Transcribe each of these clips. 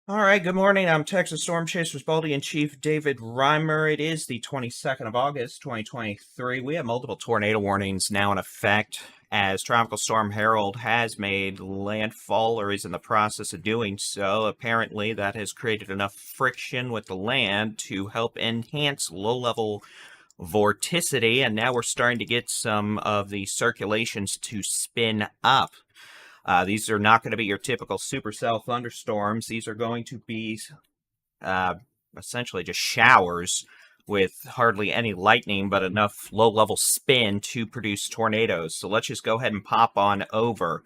All right, good morning. I'm Texas Storm Chaser's Baldy-in-Chief David Reimer. It is the 22nd of August, 2023. We have multiple tornado warnings now in effect as Tropical Storm Harold has made landfall or is in the process of doing so. Apparently, that has created enough friction with the land to help enhance low-level vorticity, and now we're starting to get some of the circulations to spin up. These are not going to be your typical supercell thunderstorms. These are going to be uh, essentially just showers with hardly any lightning, but enough low-level spin to produce tornadoes. So let's just go ahead and pop on over.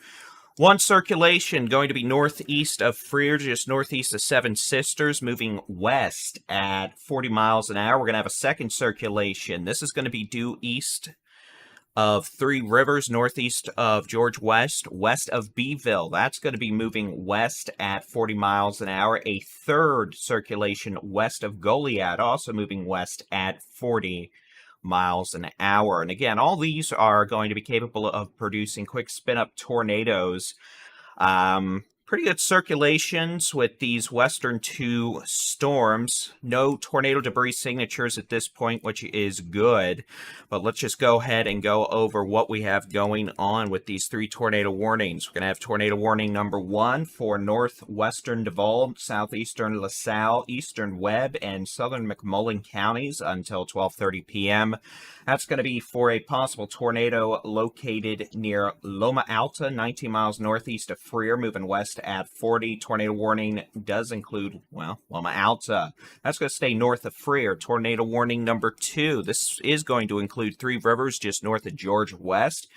One circulation going to be northeast of Freer, just northeast of Seven Sisters, moving west at 40 miles an hour. We're going to have a second circulation. This is going to be due east of Three Rivers, northeast of George West, west of Beeville. That's going to be moving west at 40 miles an hour. A third circulation west of Goliad, also moving west at 40 miles an hour. And again, all these are going to be capable of producing quick spin-up tornadoes. Pretty good circulations with these western two storms. No tornado debris signatures at this point, which is good. But let's just go ahead and go over what we have going on with these three tornado warnings. We're going to have tornado warning number 1 for northwestern Duval, southeastern LaSalle, eastern Webb, and southern McMullen counties until 12:30 p.m. That's going to be for a possible tornado located near Loma Alta, 19 miles northeast of Freer, moving west at 40. Tornado warning does include, well, Loma Alta. That's going to stay north of Freer. Tornado warning number 2. This is going to include Three Rivers, just north of George West.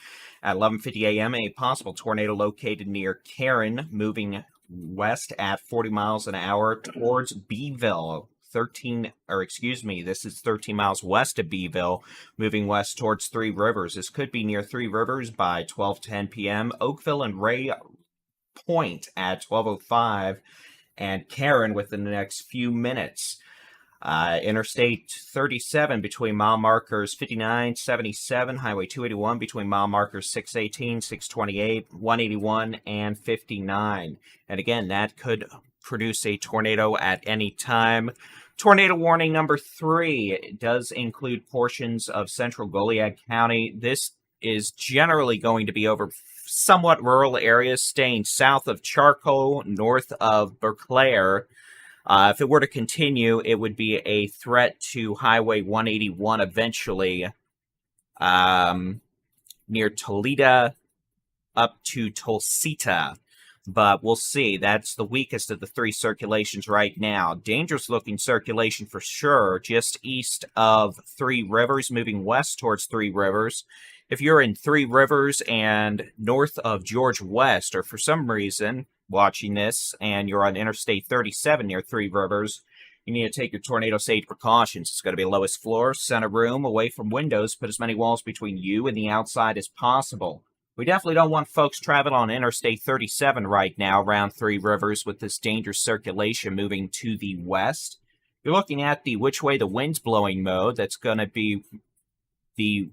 At 11:50 a.m., a possible tornado located near Karen, moving west at 40 miles an hour towards Beeville. This is 13 miles west of Beeville, moving west towards Three Rivers. This could be near Three Rivers by 12:10 p.m. Oakville and Ray Point at 12:05, and Karen within the next few minutes. Interstate 37 between mile markers 59, 77, Highway 281 between mile markers 618, 628, 181, and 59. And again, that could produce a tornado at any time. Tornado warning number 3 does include portions of central Goliad County. This is generally going to be over somewhat rural areas, staying south of Charcoal, north of Berclair. If it were to continue, it would be a threat to Highway 181 eventually, near Toledo up to Tulsita. But we'll see. That's the weakest of the three circulations right now. Dangerous looking circulation for sure, just east of Three Rivers, moving west towards Three Rivers. If you're in Three Rivers and north of George West, or for some reason watching this and you're on Interstate 37 near Three Rivers, you need to take your tornado safety precautions. It's going to be lowest floor, center room, away from windows. Put as many walls between you and the outside as possible. We definitely don't want folks traveling on Interstate 37 right now around Three Rivers with this dangerous circulation moving to the west. You're looking at the which way the wind's blowing mode. That's going to be the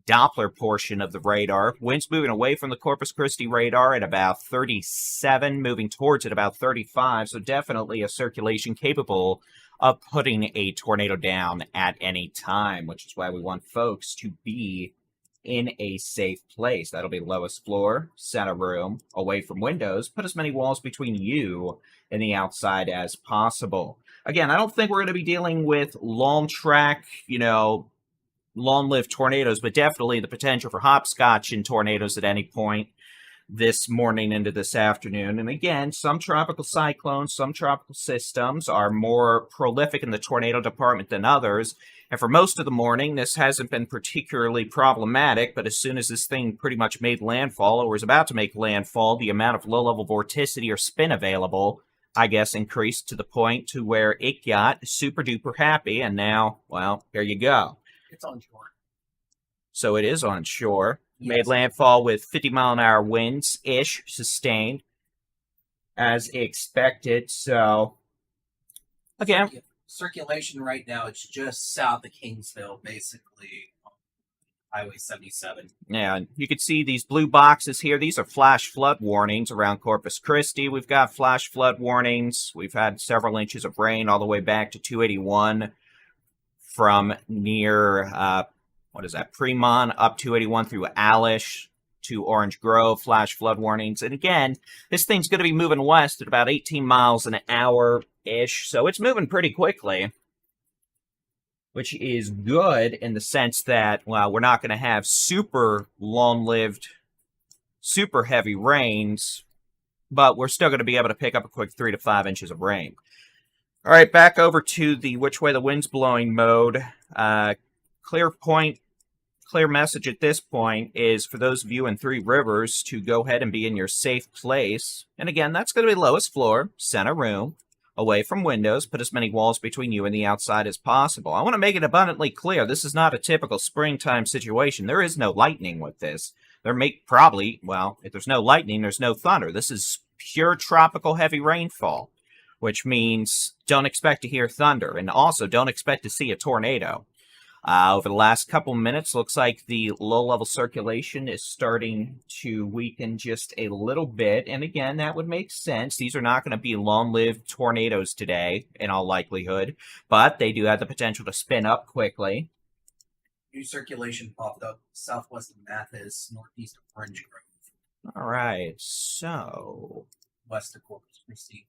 Doppler portion of the radar. Wind's moving away from the Corpus Christi radar at about 37, moving towards it about 35. So definitely a circulation capable of putting a tornado down at any time, which is why we want folks to be in a safe place. That'll be lowest floor, center room, away from windows. Put as many walls between you and the outside as possible. Again, I don't think we're going to be dealing with long track, long-lived tornadoes, but definitely the potential for hopscotch in tornadoes at any point this morning into this afternoon. And again, some tropical cyclones, some tropical systems are more prolific in the tornado department than others. And for most of the morning, this hasn't been particularly problematic, but as soon as this thing pretty much made landfall or was about to make landfall, the amount of low-level vorticity or spin available, I guess, increased to the point to where it got super-duper happy, and now, well, here you go. It's on shore. So it is on shore. Yes. Made landfall with 50-mile-an-hour winds-ish, sustained, as expected. So, again, Circulation right now, it's just south of Kingsville, basically. Highway 77. Yeah, and you can see these blue boxes here. These are flash flood warnings around Corpus Christi. We've got flash flood warnings. We've had several inches of rain all the way back to 281 from near, what is that, Fremont up 281 through Alish to Orange Grove, flash flood warnings. And again, this thing's going to be moving west at about 18 miles an hour-ish, so it's moving pretty quickly, which is good in the sense that, well, we're not going to have super long-lived, super heavy rains, but we're still going to be able to pick up a quick 3 to 5 inches of rain. All right, back over to the which way the wind's blowing mode. Clear message at this point is for those of you in Three Rivers to go ahead and be in your safe place. And again, that's going to be lowest floor, center room, away from windows. Put as many walls between you and the outside as possible. I want to make it abundantly clear, this is not a typical springtime situation. There is no lightning with this. There may probably, well, if there's no lightning, there's no thunder. This is pure tropical heavy rainfall, which means don't expect to hear thunder, and also don't expect to see a tornado. Over the last couple minutes, looks like the low-level circulation is starting to weaken just a little bit, and again, that would make sense. These are not going to be long-lived tornadoes today, in all likelihood, but they do have the potential to spin up quickly. New circulation popped up southwest of Mathis, northeast of Orange Grove. All right, so West of Corpus Christi.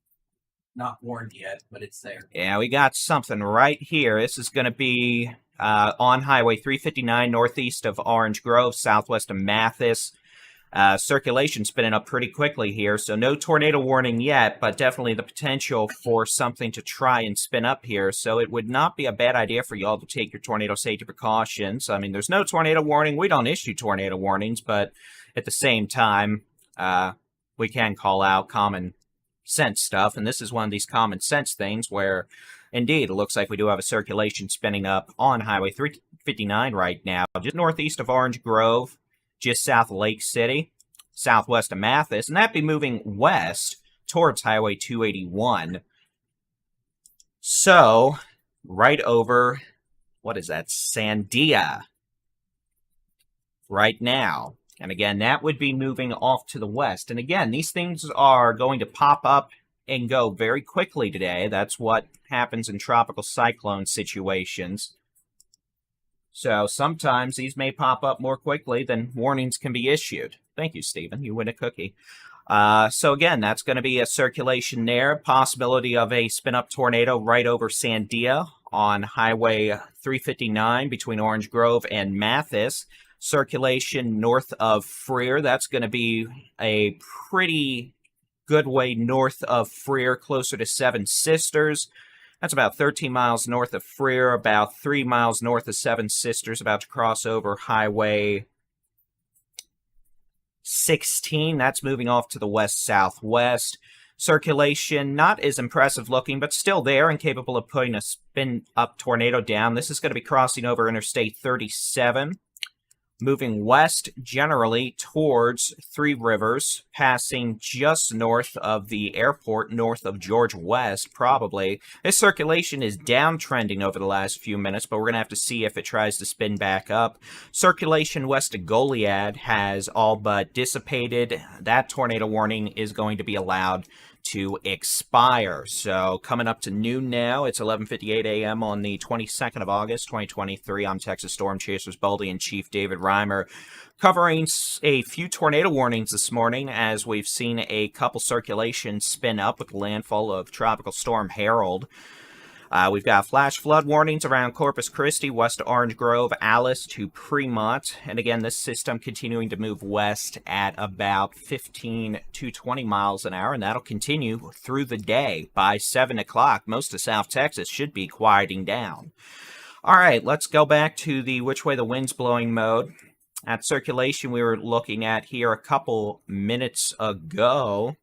Not warned yet, but it's there. Yeah, we got something right here. This is going to be on Highway 359, northeast of Orange Grove, southwest of Mathis. Circulation spinning up pretty quickly here, so no tornado warning yet, but definitely the potential for something to try and spin up here. So it would not be a bad idea for y'all to take your tornado safety precautions. I mean, there's no tornado warning. We don't issue tornado warnings, but at the same time, we can call out common sense stuff, and this is one of these common sense things where, indeed, it looks like we do have a circulation spinning up on Highway 359 right now, just northeast of Orange Grove, just south of Lake City, southwest of Mathis, and that'd be moving west towards Highway 281. So, right over, what is that, Sandia, right now. And again, that would be moving off to the west. And again, these things are going to pop up and go very quickly today. That's what happens in tropical cyclone situations. So sometimes these may pop up more quickly than warnings can be issued. Thank you, Stephen. You win a cookie. So again, that's going to be a circulation there. Possibility of a spin-up tornado right over Sandia on Highway 359 between Orange Grove and Mathis. Circulation north of Freer. That's going to be a pretty good way north of Freer, closer to Seven Sisters. That's about 13 miles north of Freer, about 3 miles north of Seven Sisters, about to cross over Highway 16. That's moving off to the west-southwest. Circulation, not as impressive looking, but still there and capable of putting a spin-up tornado down. This is going to be crossing over Interstate 37. Moving west, generally, towards Three Rivers, passing just north of the airport, north of George West, probably. This circulation is downtrending over the last few minutes, but we're going to have to see if it tries to spin back up. Circulation west of Goliad has all but dissipated. That tornado warning is going to be allowed to expire. So coming up to noon now, it's 11:58 a.m. on the 22nd of August, 2023. I'm Texas Storm Chasers Baldy-in-Chief David Reimer, covering a few tornado warnings this morning as we've seen a couple circulations spin up with the landfall of Tropical Storm Harold. We've got flash flood warnings around Corpus Christi, west to Orange Grove, Alice to Fremont. And again, this system continuing to move west at about 15 to 20 miles an hour, and that'll continue through the day. By 7 o'clock, most of South Texas should be quieting down. All right, let's go back to the which way the wind's blowing mode. That circulation we were looking at here a couple minutes ago,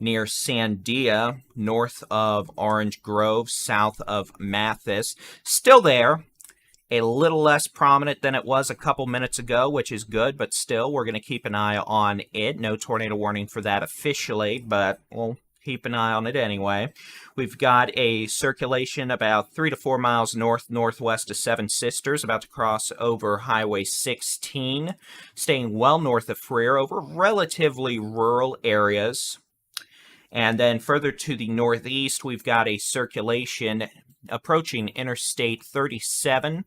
near Sandia, north of Orange Grove, south of Mathis. Still there, a little less prominent than it was a couple minutes ago, which is good, but still, we're going to keep an eye on it. No tornado warning for that officially, but we'll keep an eye on it anyway. We've got a circulation about 3 to 4 miles northwest of Seven Sisters, about to cross over Highway 16, staying well north of Freer over relatively rural areas. And then further to the northeast, we've got a circulation approaching Interstate 37.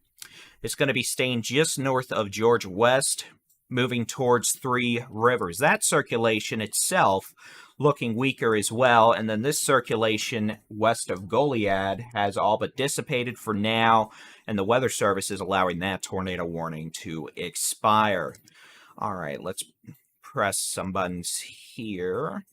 It's going to be staying just north of Georgia West, moving towards Three Rivers. That circulation itself looking weaker as well. And then this circulation west of Goliad has all but dissipated for now, and the Weather Service is allowing that tornado warning to expire. All right, let's press some buttons here.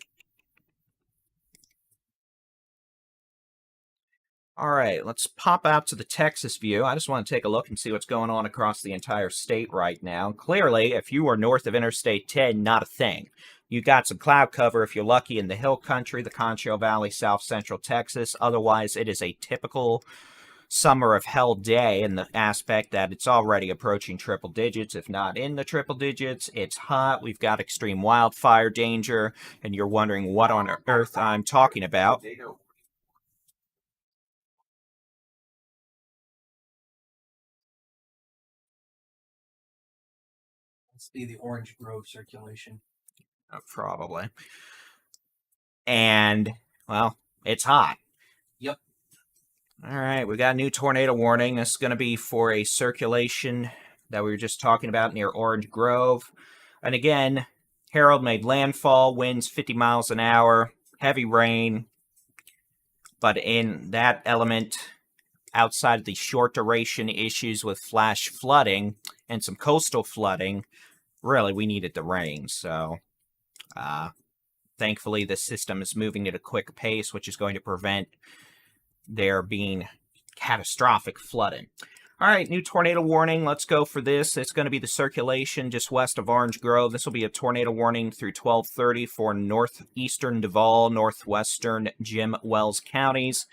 All right, let's pop out to the Texas view. I just want to take a look and see what's going on across the entire state right now. Clearly, if you are north of Interstate 10, not a thing. You got some cloud cover if you're lucky in the hill country, the Concho Valley, south central Texas. Otherwise, it is a typical summer of hell day in the aspect that it's already approaching triple digits, if not in the triple digits. It's hot. We've got extreme wildfire danger, and you're wondering what on earth I'm talking about. Let's see the Orange Grove circulation. Probably. And, well, it's hot. Yep. All right, we got a new tornado warning. This is going to be for a circulation that we were just talking about near Orange Grove. And again, Harold made landfall, winds 50 miles an hour, heavy rain. But in that element, outside of the short duration issues with flash flooding and some coastal flooding, really, we needed the rain. So, thankfully, the system is moving at a quick pace, which is going to prevent there being catastrophic flooding. All right, new tornado warning. Let's go for this. It's going to be the circulation just west of Orange Grove. This will be a tornado warning through 12:30 for northeastern Duval, northwestern Jim Wells counties.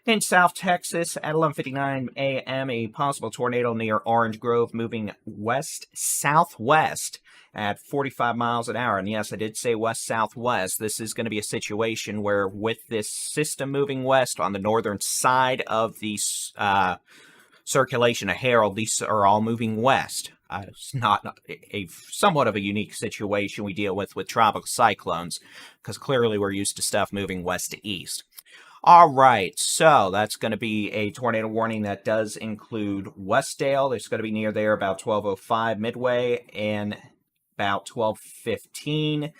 In South Texas, at 11:59 a.m., a possible tornado near Orange Grove moving west-southwest at 45 miles an hour. And yes, I did say west-southwest. This is going to be a situation where with this system moving west on the northern side of the circulation of Harold, these are all moving west. It's not a somewhat of a unique situation we deal with tropical cyclones, because clearly we're used to stuff moving west to east. All right, so that's going to be a tornado warning that does include Westdale. It's going to be near there about 12:05 Midway and about 12:15.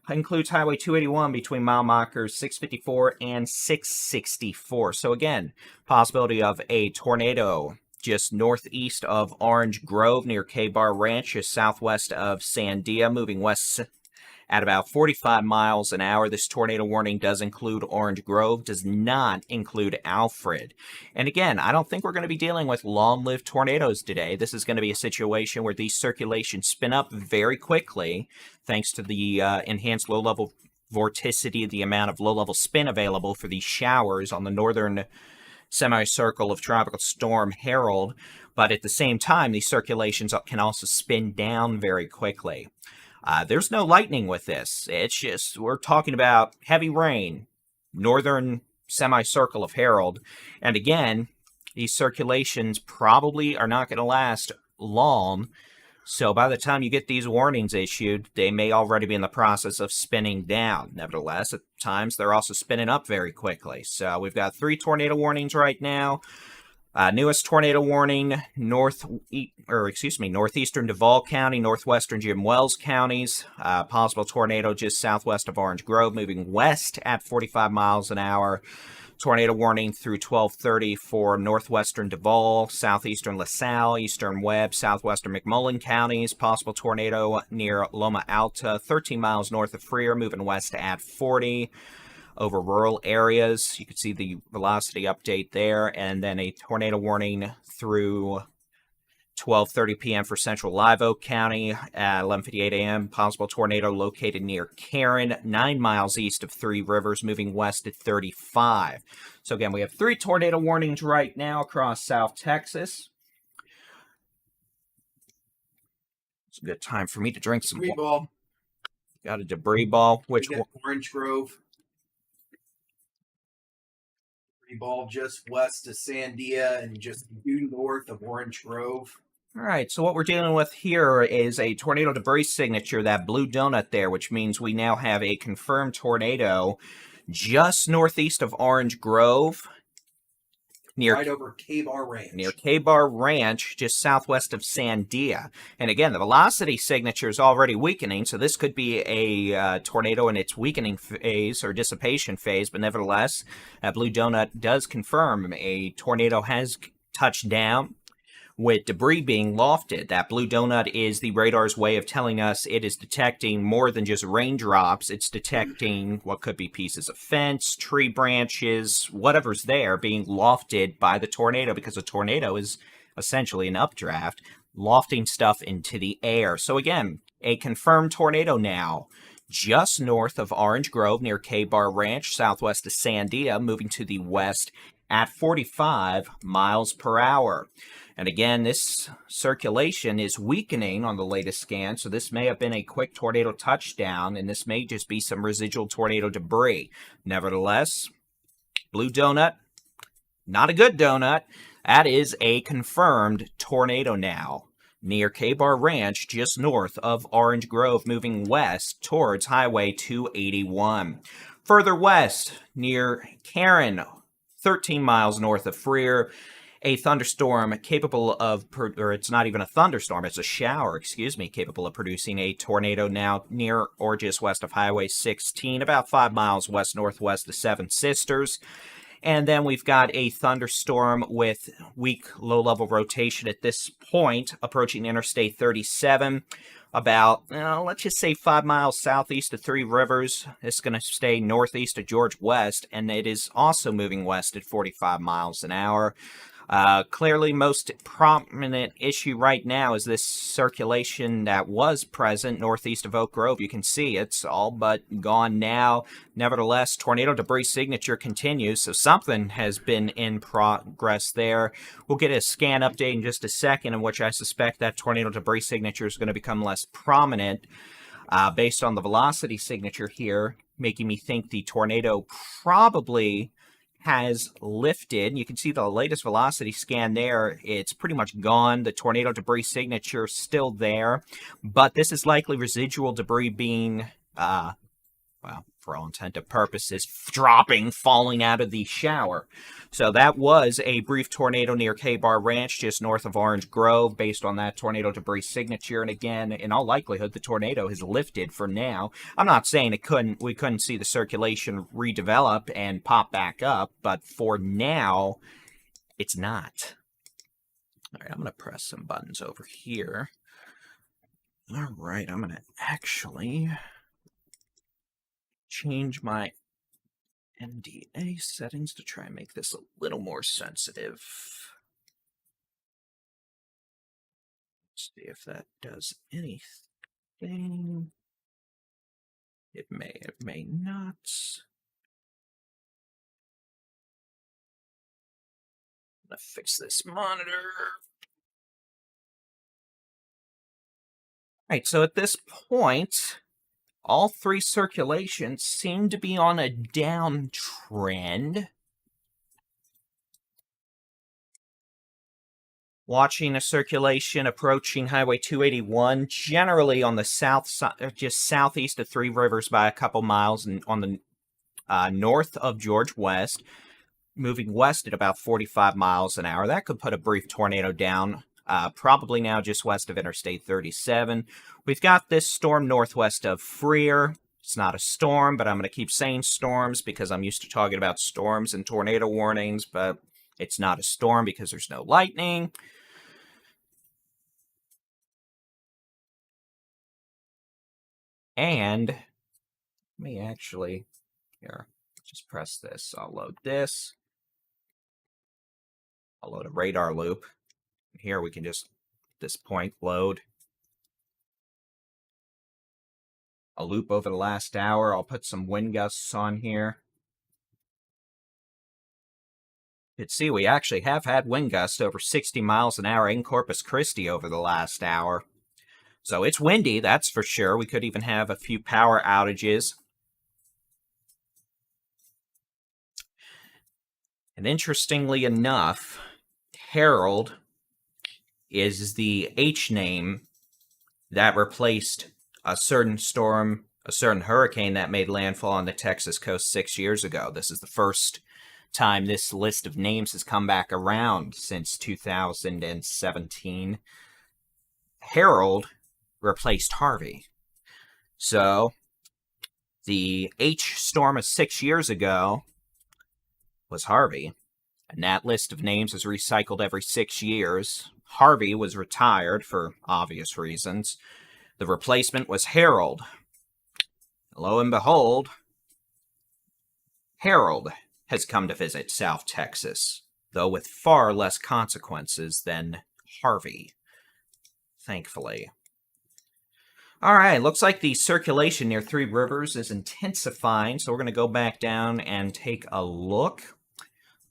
Includes Highway 281 between mile markers 654 and 664. So again, possibility of a tornado just northeast of Orange Grove near K-Bar Ranch, just southwest of Sandia, moving west at about 45 miles an hour. This tornado warning does include Orange Grove, does not include Alfred. And again, I don't think we're going to be dealing with long-lived tornadoes today. This is going to be a situation where these circulations spin up very quickly, thanks to the enhanced low-level vorticity, the amount of low-level spin available for these showers on the northern semicircle of Tropical Storm Harold. But at the same time, these circulations can also spin down very quickly. There's no lightning with this. It's just, we're talking about heavy rain, northern semicircle of Harold. And again, these circulations probably are not going to last long. So by the time you get these warnings issued, they may already be in the process of spinning down. Nevertheless, at times they're also spinning up very quickly. So we've got 3 tornado warnings right now. Newest tornado warning, northeastern Duval County, northwestern Jim Wells counties. Possible tornado just southwest of Orange Grove, moving west at 45 miles an hour. Tornado warning through 12:30 for northwestern Duval, southeastern LaSalle, eastern Webb, southwestern McMullen counties. Possible tornado near Loma Alta, 13 miles north of Freer, moving west at 40. Over rural areas. You can see the velocity update there, and then a tornado warning through 12:30 p.m. for central Live Oak County at 11:58 a.m. Possible tornado located near Karen, 9 miles east of Three Rivers, moving west at 35. So again, we have 3 tornado warnings right now across South Texas. It's a good time for me to drink some debris ball. Got a debris ball. Which one? Orange Grove. Evolved just west of Sandia and just due north of Orange Grove. All right, so what we're dealing with here is a tornado debris signature, that blue donut there, which means we now have a confirmed tornado just northeast of Orange Grove, Right over K-Bar Ranch. Near K-Bar Ranch, just southwest of Sandia. And again, the velocity signature is already weakening, so this could be a tornado in its weakening phase or dissipation phase, but nevertheless, blue donut does confirm a tornado has touched down, with debris being lofted. That blue donut is the radar's way of telling us it is detecting more than just raindrops. It's detecting what could be pieces of fence, tree branches, whatever's there being lofted by the tornado, because a tornado is essentially an updraft, lofting stuff into the air. So again, a confirmed tornado now, just north of Orange Grove near K-Bar Ranch, southwest of Sandia, moving to the west at 45 miles per hour. And again, this circulation is weakening on the latest scan, so this may have been a quick tornado touchdown, and this may just be some residual tornado debris. Nevertheless, blue donut, not a good donut. That is a confirmed tornado now, near K-Bar Ranch, just north of Orange Grove, moving west towards Highway 281. Further west, near Karen, 13 miles north of Freer, a thunderstorm capable of, or it's not even a thunderstorm, it's a shower, capable of producing a tornado now near or just west of Highway 16, about 5 miles west-northwest of Seven Sisters. And then we've got a thunderstorm with weak low-level rotation at this point, approaching Interstate 37, about, let's just say 5 miles southeast of Three Rivers. It's going to stay northeast of George West, and it is also moving west at 45 miles an hour. Clearly, most prominent issue right now is this circulation that was present northeast of Oak Grove. You can see it's all but gone now. Nevertheless, tornado debris signature continues, so something has been in progress there. We'll get a scan update in just a second, in which I suspect that tornado debris signature is going to become less prominent based on the velocity signature here, making me think the tornado probably has lifted. You can see the latest velocity scan there. It's pretty much gone. The tornado debris signature still there, but this is likely residual debris being, well, for all intent and purposes, falling out of the shower. So that was a brief tornado near K-Bar Ranch, just north of Orange Grove, based on that tornado debris signature. And again, in all likelihood, the tornado has lifted for now. I'm not saying we couldn't see the circulation redevelop and pop back up, but for now, it's not. All right, I'm going to press some buttons over here. All right, I'm going to actually change my NDA settings to try and make this a little more sensitive. Let's see if that does anything. It may not. I'm gonna fix this monitor. All right, so at this point, all three circulations seem to be on a downtrend. Watching a circulation approaching Highway 281, generally on the south side, just southeast of Three Rivers by a couple miles, and on the north of George West, moving west at about 45 miles an hour. That could put a brief tornado down, probably now just west of Interstate 37. We've got this storm northwest of Freer. It's not a storm, but I'm going to keep saying storms because I'm used to talking about storms and tornado warnings, but it's not a storm because there's no lightning. And let me actually, here, just press this. I'll load this. I'll load a radar loop. Here we can just, at this point, load a loop over the last hour. I'll put some wind gusts on here. You can see we actually have had wind gusts over 60 miles an hour in Corpus Christi over the last hour. So it's windy, that's for sure. We could even have a few power outages. And interestingly enough, Harold is the H name that replaced a certain storm, a certain hurricane that made landfall on the Texas coast 6 years ago. This is the first time this list of names has come back around since 2017. Harold replaced Harvey. So the H storm of 6 years ago was Harvey, and that list of names is recycled every 6 years. Harvey was retired for obvious reasons. The replacement was Harold. Lo and behold, Harold has come to visit South Texas, though with far less consequences than Harvey, thankfully. All right, looks like the circulation near Three Rivers is intensifying, so we're going to go back down and take a look.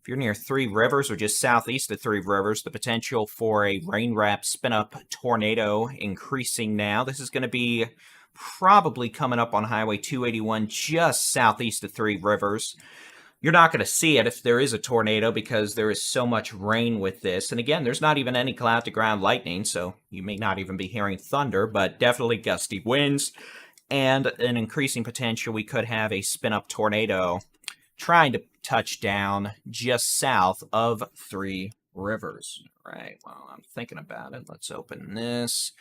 If you're near Three Rivers or just southeast of Three Rivers, the potential for a rain-wrapped spin-up tornado increasing now. This is going to be probably coming up on Highway 281 just southeast of Three Rivers. You're not going to see it if there is a tornado because there is so much rain with this. And again, there's not even any cloud-to-ground lightning, so you may not even be hearing thunder, but definitely gusty winds and an increasing potential we could have a spin-up tornado trying to touch down just south of Three Rivers. All right, well, I'm thinking about it. Let's open this.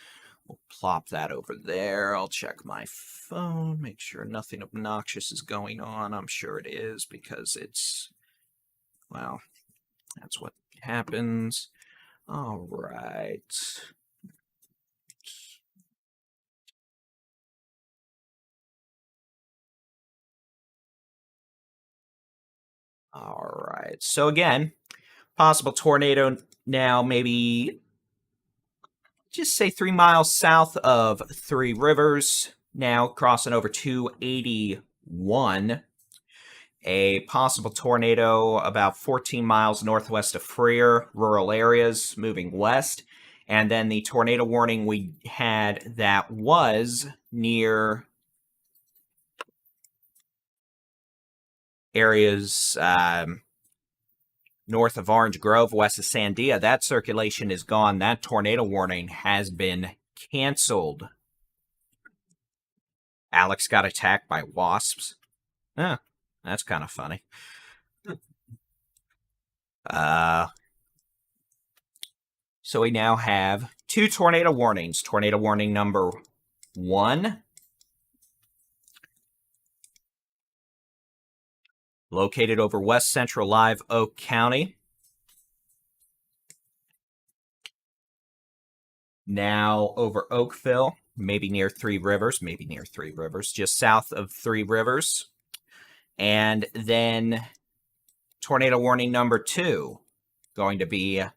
We'll plop that over there. I'll check my phone, make sure nothing obnoxious is going on. I'm sure it is because it's, well, that's what happens. All right. All right. So again, possible tornado now maybe just say 3 miles south of Three Rivers, now crossing over 281. A possible tornado about 14 miles northwest of Freer, rural areas, moving west. And then the tornado warning we had that was near areas north of Orange Grove, west of Sandia, that circulation is gone. That tornado warning has been canceled. Alex got attacked by wasps. Huh, that's kind of funny. So we now have 2 tornado warnings. Tornado warning number 1, located over west central Live Oak County. Now over Oakville, maybe near Three Rivers, just south of Three Rivers. And then tornado warning number 2, going to be, at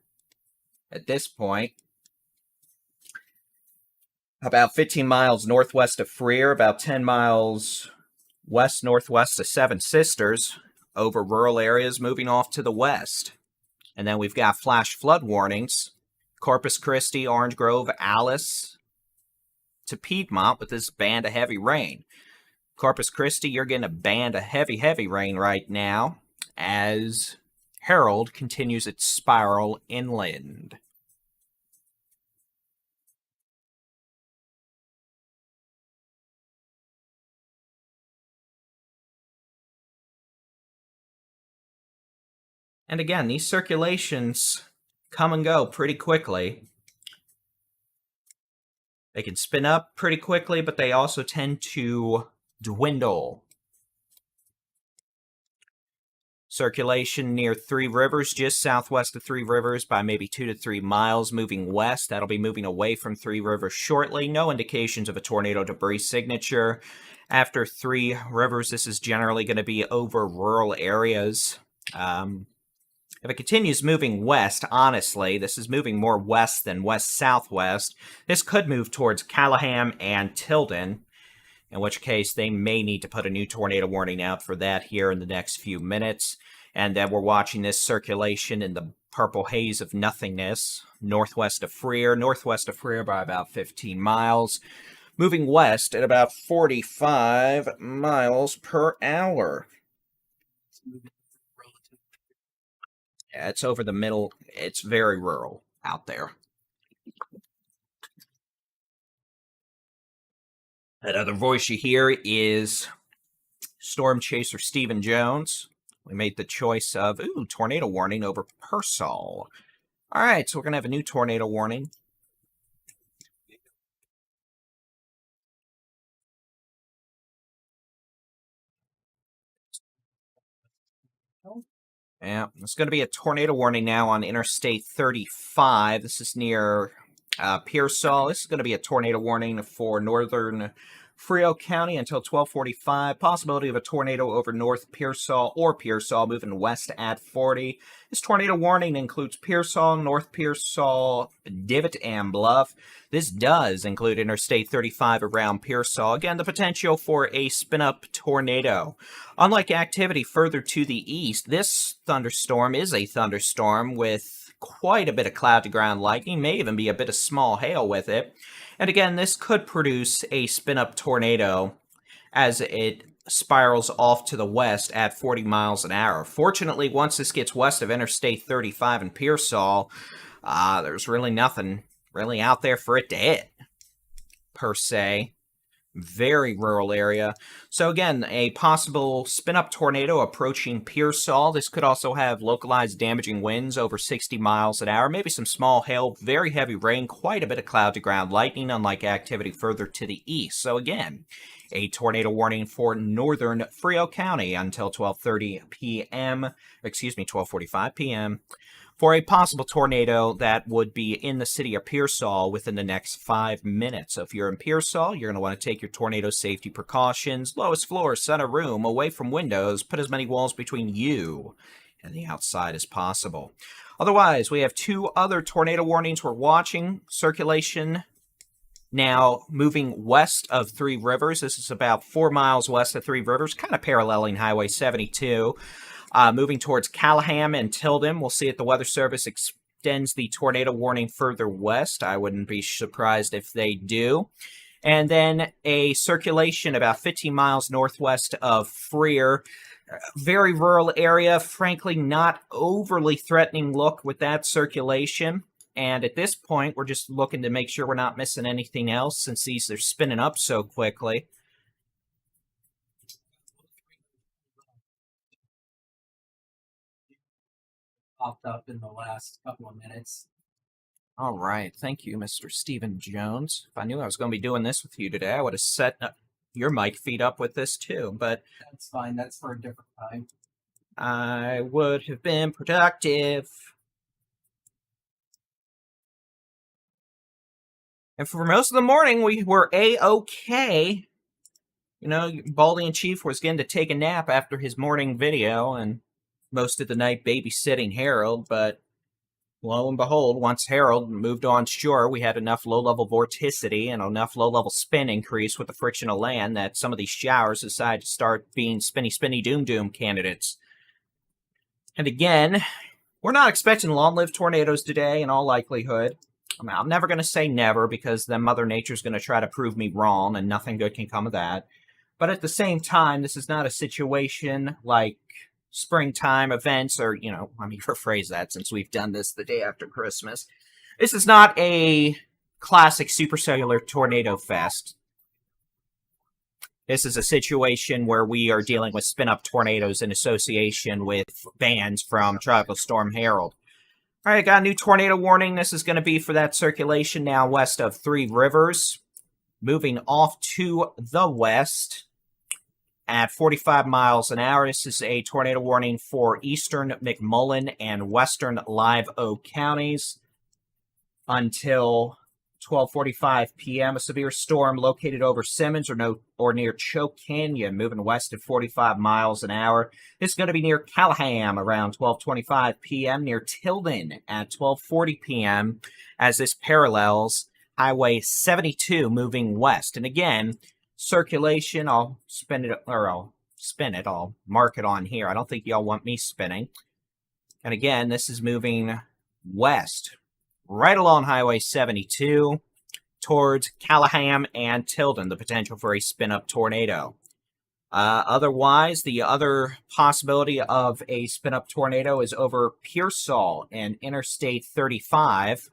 this point, about 15 miles northwest of Freer, about 10 miles west-northwest of Seven Sisters, over rural areas, moving off to the west. And then we've got flash flood warnings, Corpus Christi, Orange Grove, Alice, to Piedmont with this band of heavy rain. Corpus Christi, you're getting a band of heavy rain right now as Harold continues its spiral inland. And again, these circulations come and go pretty quickly. They can spin up pretty quickly, but they also tend to dwindle. Circulation near Three Rivers, just southwest of Three Rivers by maybe 2 to 3 miles, moving west. That'll be moving away from Three Rivers shortly. No indications of a tornado debris signature. After Three Rivers, this is generally going to be over rural areas. If it continues moving west, honestly, this is moving more west than west-southwest. This could move towards Callahan and Tilden, in which case they may need to put a new tornado warning out for that here in the next few minutes. And then we're watching this circulation in the purple haze of nothingness, northwest of Freer by about 15 miles, moving west at about 45 miles per hour. It's over the middle. It's very rural out there. That other voice you hear is Storm Chaser Stephen Jones. We made the choice of, tornado warning over Pearsall. All right, so we're going to have a new tornado warning. Yeah, it's going to be a tornado warning now on Interstate 35. This is near Pearsall. This is going to be a tornado warning for northern Frio County until 12:45. Possibility of a tornado over North Pearsall or Pearsall moving west at 40. This tornado warning includes Pearsall, North Pearsall, Divot, and Bluff. This does include Interstate 35 around Pearsall. Again, the potential for a spin-up tornado. Unlike activity further to the east, this thunderstorm is a thunderstorm with quite a bit of cloud-to-ground lightning, may even be a bit of small hail with it. And again, this could produce a spin-up tornado as it spirals off to the west at 40 miles an hour. Fortunately, once this gets west of Interstate 35 in Pearsall, there's really nothing really out there for it to hit, per se. Very rural area. So again, a possible spin-up tornado approaching Pearsall. This could also have localized damaging winds over 60 miles an hour, maybe some small hail, very heavy rain, quite a bit of cloud-to-ground lightning, unlike activity further to the east. So again, a tornado warning for northern Frio County until 12:30 p.m., 12:45 p.m., for a possible tornado that would be in the city of Pearsall within the next 5 minutes. So if you're in Pearsall, you're going to want to take your tornado safety precautions. Lowest floor, center room, away from windows. Put as many walls between you and the outside as possible. Otherwise, we have two other tornado warnings we're watching. Circulation now moving west of Three Rivers. This is about 4 miles west of Three Rivers, kind of paralleling Highway 72. Moving towards Callahan and Tilden. We'll see if the Weather Service extends the tornado warning further west. I wouldn't be surprised if they do. And then a circulation about 15 miles northwest of Freer. Very rural area. Frankly, not overly threatening look with that circulation. And at this point, we're just looking to make sure we're not missing anything else since these are spinning up so quickly. Popped up in the last couple of minutes. All right. Thank you, Mr. Stephen Jones. If I knew I was going to be doing this with you today, I would have set your mic feed up with this too, but that's fine. That's for a different time. I would have been productive. And for most of the morning, we were A-okay. You know, Baldy-in-Chief was getting to take a nap after his morning video, and most of the night babysitting Harold, but lo and behold, once Harold moved on shore, we had enough low-level vorticity and enough low-level spin increase with the friction of land that some of these showers decided to start being spinny, doom candidates. And again, we're not expecting long-lived tornadoes today in all likelihood. I mean, I'm never going to say never because then Mother Nature's going to try to prove me wrong and nothing good can come of that. But at the same time, this is not a situation like springtime events or, let me rephrase that since we've done this the day after Christmas. This is not a classic supercellular tornado fest. This is a situation where we are dealing with spin-up tornadoes in association with bands from Tropical Storm Harold. All right, got a new tornado warning. This is going to be for that circulation now west of Three Rivers. Moving off to the west at 45 miles an hour. This is a tornado warning for eastern McMullen and western Live Oak counties until 12:45 p.m. A severe storm located over Simmons or near Choke Canyon, moving west at 45 miles an hour. This is going to be near Callahan around 12:25 p.m., near Tilden at 12:40 p.m. as this parallels Highway 72 moving west. And again, circulation, I'll mark it on here. I don't think y'all want me spinning. And again, this is moving west, right along Highway 72, towards Callahan and Tilden, the potential for a spin-up tornado. Otherwise, the other possibility of a spin-up tornado is over Pearsall and Interstate 35,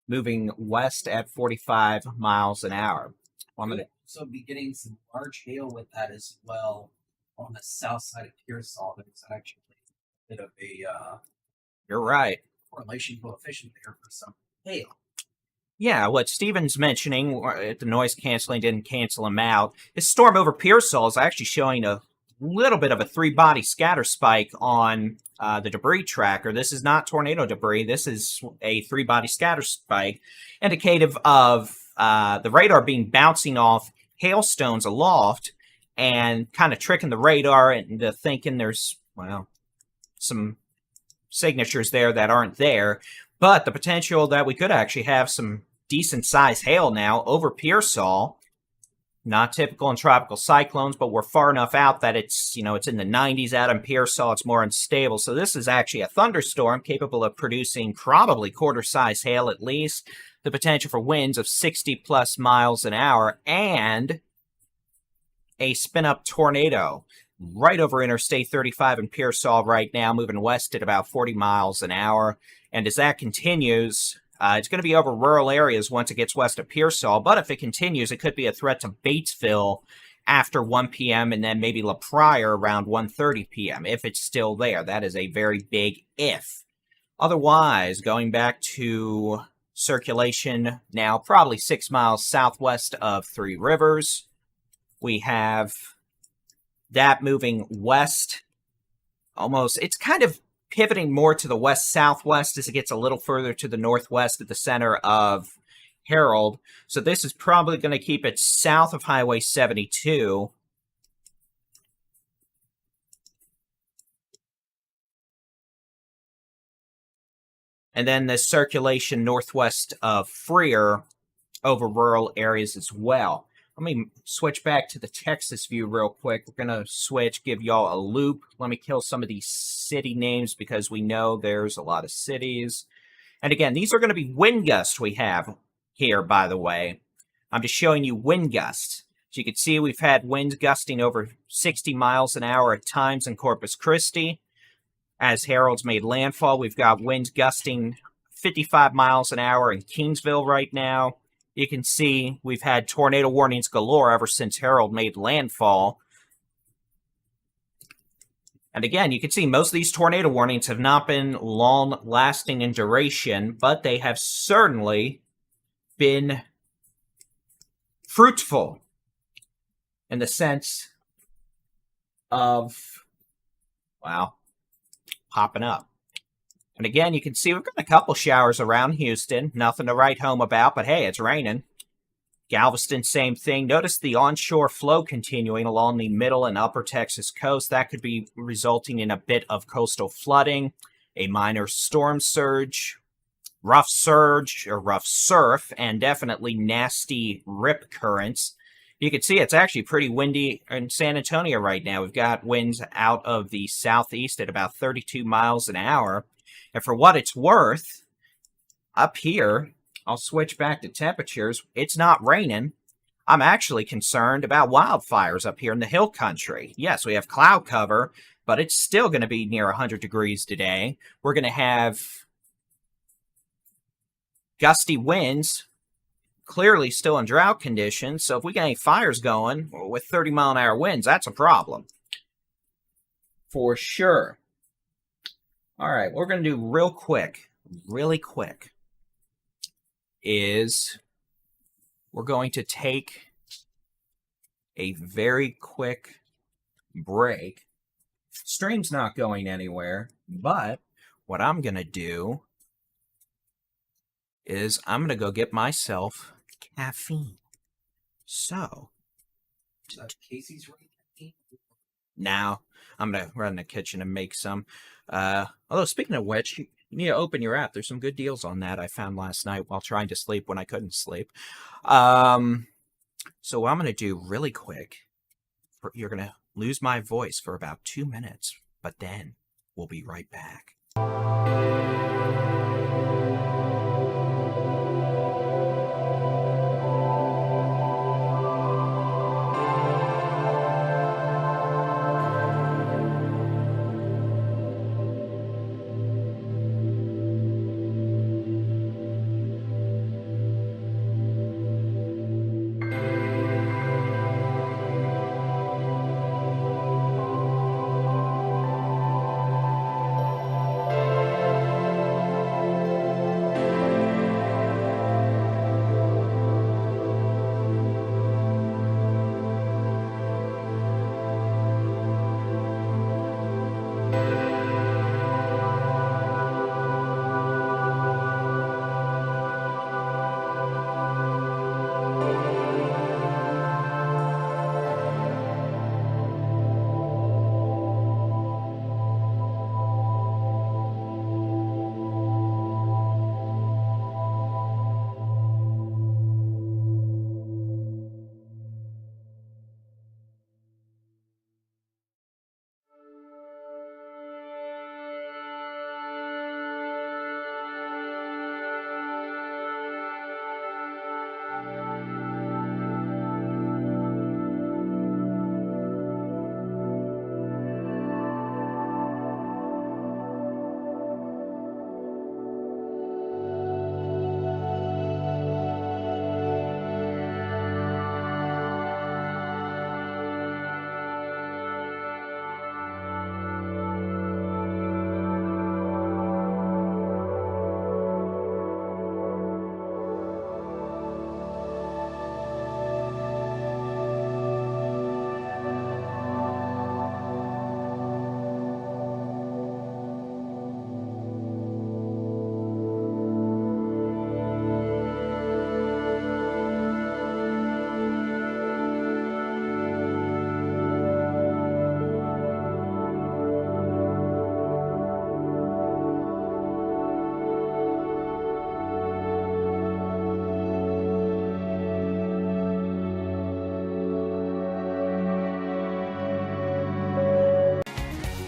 moving west at 45 miles an hour. I'm going to also be getting some large hail with that as well on the south side of Pearsall. There's actually a bit of a You're right. correlation coefficient there for some hail. Yeah, what Steven's mentioning, the noise canceling didn't cancel him out. This storm over Pearsall is actually showing a little bit of a three-body scatter spike on the debris tracker. This is not tornado debris. This is a three-body scatter spike, indicative of the radar being bouncing off hailstones aloft and kind of tricking the radar into thinking there's, well, some signatures there that aren't there. But the potential that we could actually have some decent-sized hail now over Pearsall. Not typical in tropical cyclones, but we're far enough out that it's, it's in the 90s out in Pearsall. It's more unstable. So this is actually a thunderstorm capable of producing probably quarter-size hail at least. The potential for winds of 60-plus miles an hour and a spin-up tornado right over Interstate 35 in Pearsall right now, moving west at about 40 miles an hour. And as that continues, it's going to be over rural areas once it gets west of Pearsall. But if it continues, it could be a threat to Batesville after 1 p.m. and then maybe La Pryor around 1:30 p.m. if it's still there. That is a very big if. Otherwise, going back to circulation now, probably 6 miles southwest of Three Rivers, we have that moving west almost. It's kind of pivoting more to the west-southwest as it gets a little further to the northwest at the center of Harold. So this is probably going to keep it south of Highway 72. And then the circulation northwest of Freer over rural areas as well. Let me switch back to the Texas view real quick. We're going to switch, give y'all a loop. Let me kill some of these city names because we know there's a lot of cities. And again, these are going to be wind gusts we have here, by the way. I'm just showing you wind gusts. As you can see, we've had winds gusting over 60 miles an hour at times in Corpus Christi. As Harold's made landfall, we've got winds gusting 55 miles an hour in Kingsville right now. You can see we've had tornado warnings galore ever since Harold made landfall. And again, you can see most of these tornado warnings have not been long-lasting in duration, but they have certainly been fruitful in the sense of, wow, popping up. And again, you can see we've got a couple showers around Houston. Nothing to write home about, but hey, it's raining. Galveston, same thing. Notice the onshore flow continuing along the middle and upper Texas coast. That could be resulting in a bit of coastal flooding, a minor storm surge, rough surf, and definitely nasty rip currents. You can see it's actually pretty windy in San Antonio right now. We've got winds out of the southeast at about 32 miles an hour. And for what it's worth, up here, I'll switch back to temperatures. It's not raining. I'm actually concerned about wildfires up here in the hill country. Yes, we have cloud cover, but it's still going to be near 100 degrees today. We're going to have gusty winds, clearly still in drought conditions. So if we get any fires going with 30-mile-an-hour winds, that's a problem. For sure. All right, what we're going to do really quick, is we're going to take a very quick break. Stream's not going anywhere, but what I'm going to do is I'm going to go get myself caffeine. So, Casey's right. Now, I'm going to run in the kitchen and make some. Although, speaking of which, you need to open your app. There's some good deals on that I found last night while trying to sleep when I couldn't sleep. So what I'm going to do really quick, you're going to lose my voice for about 2 minutes, but then we'll be right back.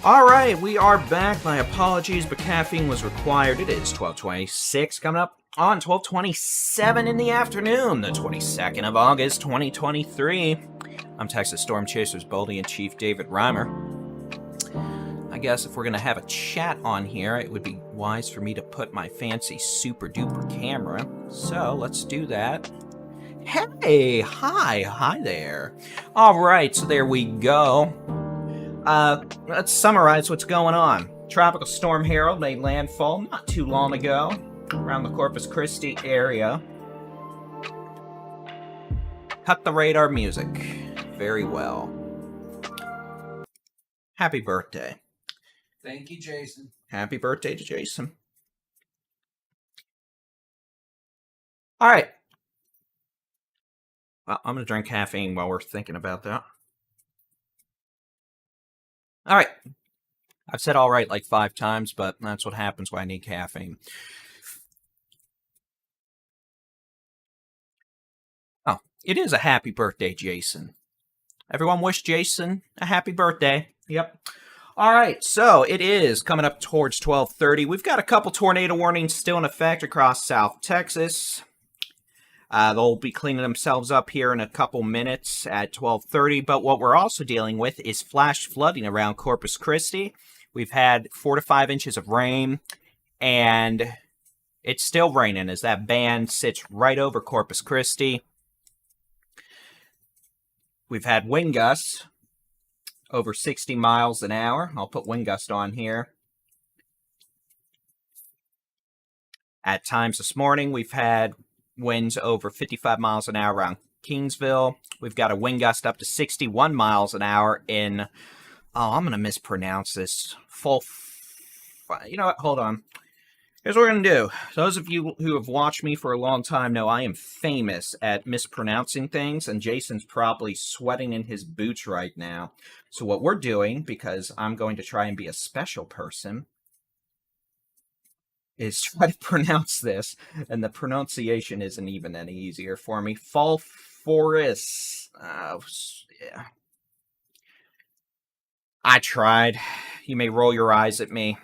Alright, we are back. My apologies, but caffeine was required. It is 12:26, coming up on 12:27 in the afternoon, the 22nd of August, 2023. I'm Texas Storm Chasers Baldy-in-Chief David Reimer. I guess if we're going to have a chat on here, it would be wise for me to put my fancy super-duper camera. So, let's do that. Hey! Hi there. Alright, so there we go. Let's summarize what's going on. Tropical Storm Harold made landfall not too long ago around the Corpus Christi area. Cut the radar music. Very well. Happy birthday. Thank you, Jason. Happy birthday to Jason. Alright. Well, I'm going to drink caffeine while we're thinking about that. Alright. I've said alright like 5 times, but that's what happens when I need caffeine. Oh, it is a happy birthday, Jason. Everyone wish Jason a happy birthday. Yep. Alright, so it is coming up towards 12:30. We've got a couple tornado warnings still in effect across South Texas. They'll be cleaning themselves up here in a couple minutes at 12:30, but what we're also dealing with is flash flooding around Corpus Christi. We've had 4 to 5 inches of rain, and it's still raining as that band sits right over Corpus Christi. We've had wind gusts over 60 miles an hour. I'll put wind gust on here. At times this morning, we've had winds over 55 miles an hour around Kingsville. We've got a wind gust up to 61 miles an hour in, I'm going to mispronounce this. You know what? Hold on. Here's what we're going to do. Those of you who have watched me for a long time know I am famous at mispronouncing things, and Jason's probably sweating in his boots right now. So what we're doing, because I'm going to try and be a special person, is try to pronounce this, and the pronunciation isn't even any easier for me. Falforis. Yeah. I tried. You may roll your eyes at me.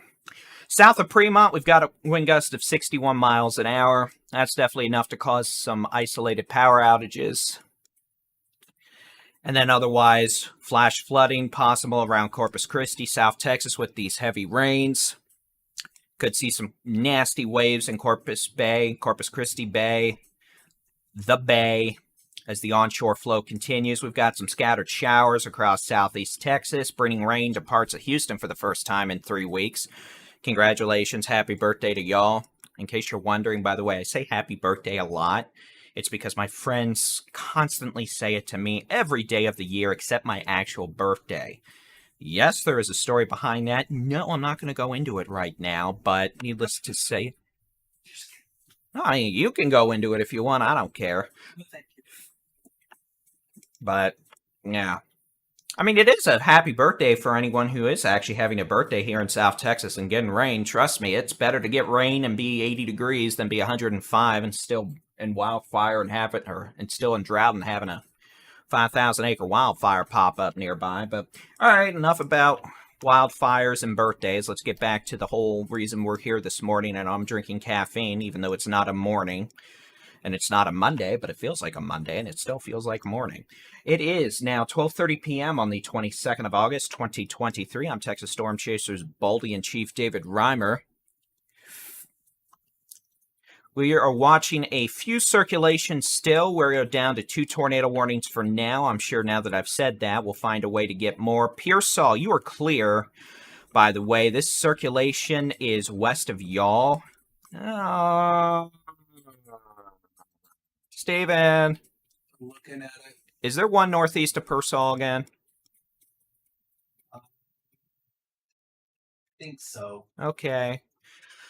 South of Fremont, we've got a wind gust of 61 miles an hour. That's definitely enough to cause some isolated power outages. And then otherwise, flash flooding possible around Corpus Christi, South Texas with these heavy rains. Could see some nasty waves in Corpus Christi Bay, the Bay, as the onshore flow continues. We've got some scattered showers across southeast Texas, bringing rain to parts of Houston for the first time in 3 weeks. Congratulations, happy birthday to y'all. In case you're wondering, by the way, I say happy birthday a lot. It's because my friends constantly say it to me every day of the year except my actual birthday. Yes, there is a story behind that. No, I'm not going to go into it right now, but needless to say, you can go into it if you want. I don't care. But, yeah. I mean, it is a happy birthday for anyone who is actually having a birthday here in South Texas and getting rain. Trust me, it's better to get rain and be 80 degrees than be 105 and still in wildfire and still in drought and having a 5,000-acre wildfire pop up nearby. But, alright, enough about wildfires and birthdays. Let's get back to the whole reason we're here this morning, and I'm drinking caffeine, even though it's not a morning. And it's not a Monday, but it feels like a Monday, and it still feels like a morning. It is now 12:30 p.m. on the 22nd of August, 2023. I'm Texas Storm Chasers Baldy-in-Chief David Reimer. We are watching a few circulations still. We're down to 2 tornado warnings for now. I'm sure now that I've said that, we'll find a way to get more. Pearsall, you are clear, by the way. This circulation is west of y'all. Steven. Looking at it. Is there one northeast of Pearsall again? I think so. Okay.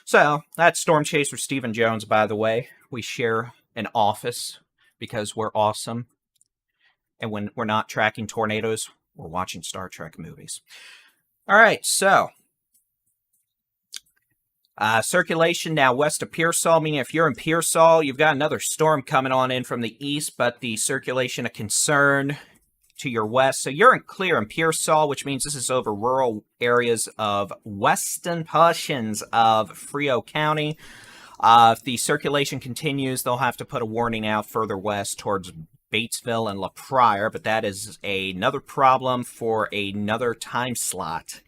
So, that's Storm Chaser Stephen Jones, by the way. We share an office because we're awesome. And when we're not tracking tornadoes, we're watching Star Trek movies. Alright, so circulation now west of Pearsall, meaning if you're in Pearsall, you've got another storm coming on in from the east, but the circulation of concern to your west. So you're in clear in Pearsall, which means this is over rural areas of western portions of Frio County. If the circulation continues, they'll have to put a warning out further west towards Batesville and La Pryor, but that is another problem for another time slot.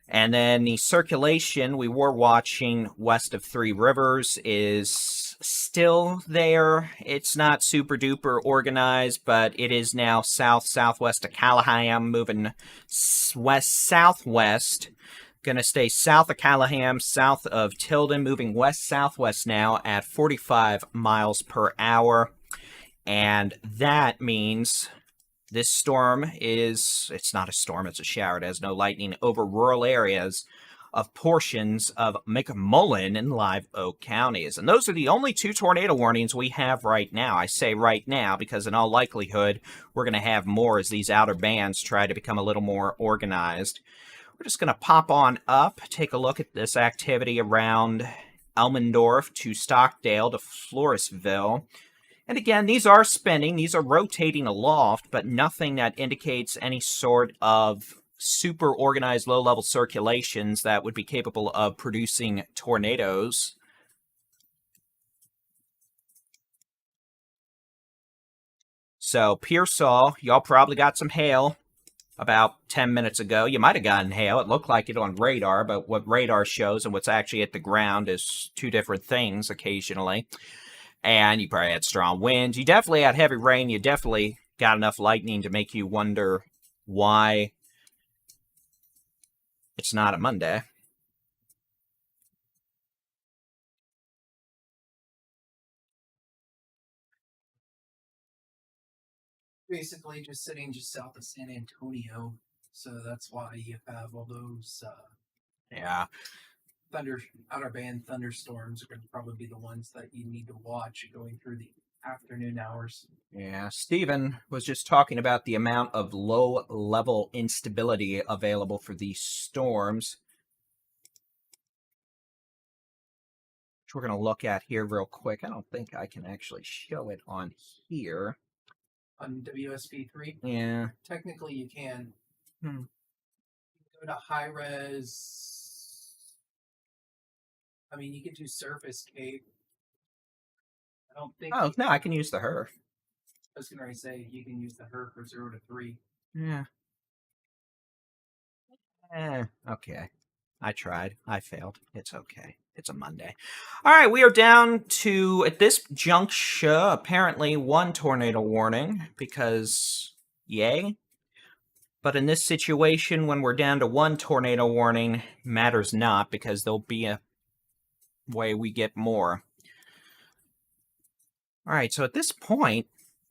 And then the circulation we were watching west of Three Rivers is still there. It's not super duper organized, but it is now southwest of Callahan, moving west-southwest. Going to stay south of Callahan, south of Tilden, moving west-southwest now at 45 miles per hour. And that means this storm it's not a storm, it's a shower. It has no lightning over rural areas of portions of McMullen and Live Oak counties. And those are the only 2 tornado warnings we have right now. I say right now because in all likelihood, we're going to have more as these outer bands try to become a little more organized. We're just going to pop on up, take a look at this activity around Elmendorf to Stockdale to Floresville. And again, these are spinning, these are rotating aloft, but nothing that indicates any sort of super organized low-level circulations that would be capable of producing tornadoes. So, Pearsall, y'all probably got some hail about 10 minutes ago. You might have gotten hail. It looked like it on radar, but what radar shows and what's actually at the ground is 2 different things occasionally. And you probably had strong winds. You definitely had heavy rain. You definitely got enough lightning to make you wonder why it's not a Monday. Basically, just sitting just south of San Antonio, so that's why you have all those Yeah. outer band thunderstorms are going to probably be the ones that you need to watch going through the afternoon hours. Yeah, Stephen was just talking about the amount of low-level instability available for these storms, which we're going to look at here real quick. I don't think I can actually show it on here. On WSP3? Yeah. Technically, you can. Hmm. Go to high res. I mean, you could do surface cape. I don't think. Oh, no, I can use the HER. I was going to say you can use the HER for 0 to 3. Yeah. Okay. I tried. I failed. It's okay. It's a Monday. All right, we are down to, at this juncture, apparently 1 tornado warning because, yay. But in this situation, when we're down to 1 tornado warning, matters not because there'll be a way we get more. All right, so at this point,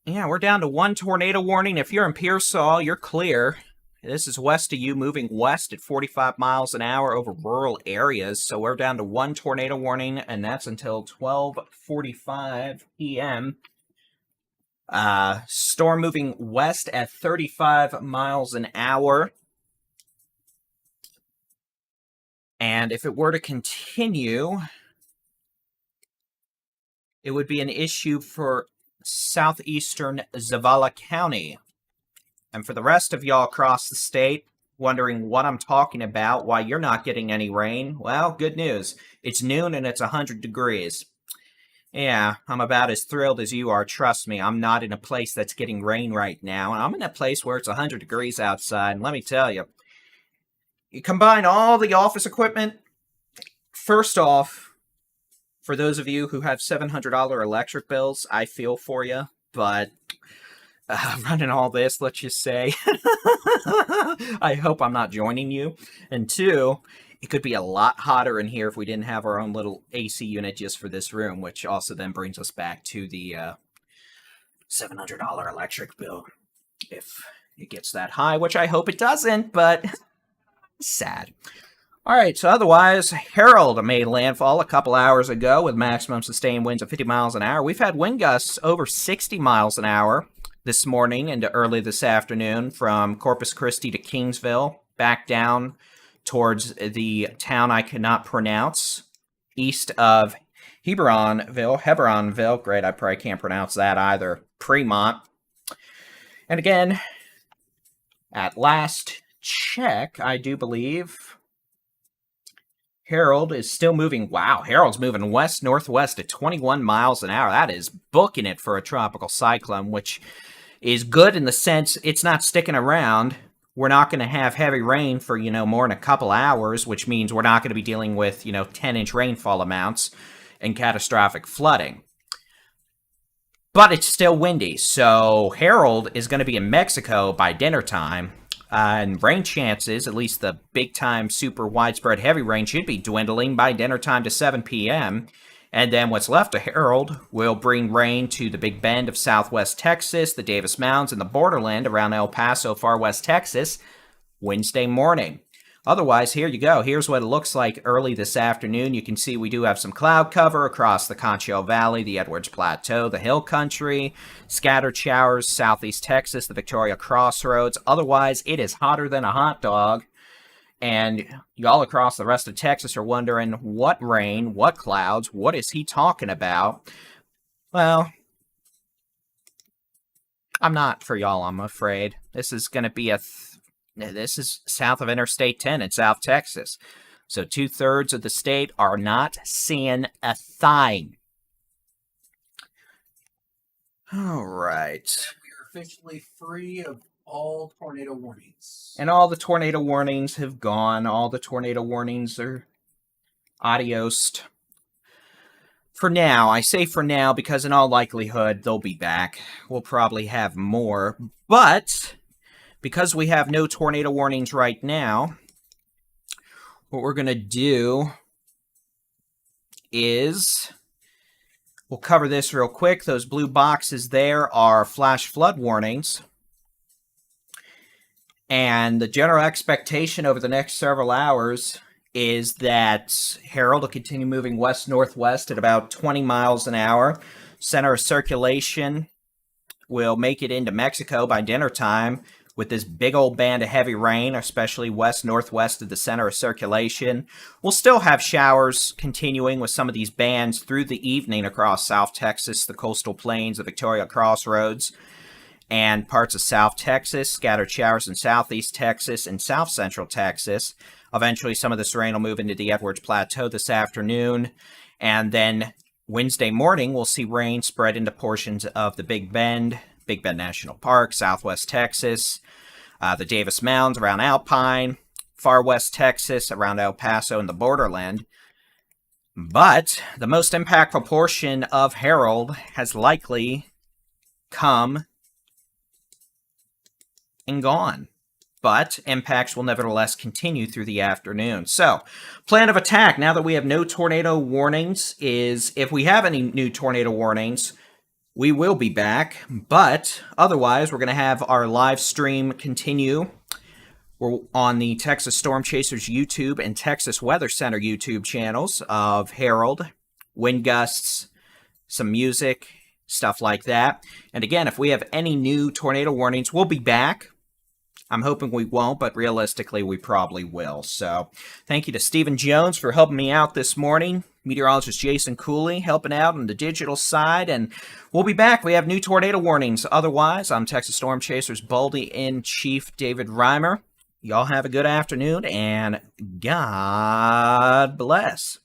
yeah, we're down to 1 tornado warning. If you're in Pearsall, you're clear. This is west of you, moving west at 45 miles an hour over rural areas. So we're down to 1 tornado warning, and that's until 12:45 p.m. Storm moving west at 35 miles an hour. And if it were to continue, it would be an issue for southeastern Zavala County. And for the rest of y'all across the state, wondering what I'm talking about, why you're not getting any rain, well, good news. It's noon and it's 100 degrees. Yeah, I'm about as thrilled as you are, trust me. I'm not in a place that's getting rain right now, and I'm in a place where it's 100 degrees outside, and let me tell you, you combine all the office equipment, first off, for those of you who have $700 electric bills, I feel for you, but running all this, let's just say, I hope I'm not joining you. And 2, it could be a lot hotter in here if we didn't have our own little AC unit just for this room, which also then brings us back to the $700 electric bill, if it gets that high, which I hope it doesn't, but sad. All right, so otherwise, Harold made landfall a couple hours ago with maximum sustained winds of 50 miles an hour. We've had wind gusts over 60 miles an hour this morning into early this afternoon from Corpus Christi to Kingsville, back down towards the town I cannot pronounce, east of Hebronville, great, I probably can't pronounce that either, Fremont. And again, At last check, I do believe Harold is still moving. Wow, Harold's moving west-northwest at 21 miles an hour. That is booking it for a tropical cyclone, which is good in the sense it's not sticking around. We're not going to have heavy rain for, more than a couple hours, which means we're not going to be dealing with, 10-inch rainfall amounts and catastrophic flooding. But it's still windy, so Harold is going to be in Mexico by dinner time. And rain chances, at least the big-time, super widespread heavy rain, should be dwindling by dinner time to 7 p.m., and then what's left of Harold will bring rain to the Big Bend of southwest Texas, the Davis Mountains, and the borderland around El Paso, far west Texas, Wednesday morning. Otherwise, here you go. Here's what it looks like early this afternoon. You can see we do have some cloud cover across the Concho Valley, the Edwards Plateau, the Hill Country, scattered showers, southeast Texas, the Victoria Crossroads. Otherwise, it is hotter than a hot dog. And y'all across the rest of Texas are wondering, what rain, what clouds, what is he talking about? Well, I'm not for y'all, I'm afraid. This is going to be this is south of Interstate 10 in South Texas. So 2/3 of the state are not seeing a thing. All right. We are officially free of all tornado warnings. And all the tornado warnings have gone. All the tornado warnings are adios. For now, I say for now because in all likelihood they'll be back. We'll probably have more. But because we have no tornado warnings right now, what we're going to do is we'll cover this real quick. Those blue boxes there are flash flood warnings. And the general expectation over the next several hours is that Harold will continue moving west-northwest at about 20 miles an hour. Center of circulation will make it into Mexico by dinner time with this big old band of heavy rain, especially west-northwest of the center of circulation. We'll still have showers continuing with some of these bands through the evening across South Texas, the coastal plains, the Victoria Crossroads, and parts of South Texas, scattered showers in southeast Texas and south central Texas. Eventually, some of this rain will move into the Edwards Plateau this afternoon. And then Wednesday morning, we'll see rain spread into portions of the Big Bend National Park, southwest Texas, the Davis Mountains around Alpine, far west Texas around El Paso and the borderland. But the most impactful portion of Harold has likely come and gone. But impacts will nevertheless continue through the afternoon. So, plan of attack, now that we have no tornado warnings, is if we have any new tornado warnings, we will be back. But otherwise, we're going to have our live stream continue. We're on the Texas Storm Chasers YouTube and Texas Weather Center YouTube channels of Harold, wind gusts, some music, stuff like that. And again, if we have any new tornado warnings, we'll be back. I'm hoping we won't, but realistically, we probably will. So, thank you to Stephen Jones for helping me out this morning. Meteorologist Jason Cooley helping out on the digital side. And we'll be back. We have new tornado warnings. Otherwise, I'm Texas Storm Chasers Baldy-in-Chief David Reimer. Y'all have a good afternoon, and God bless.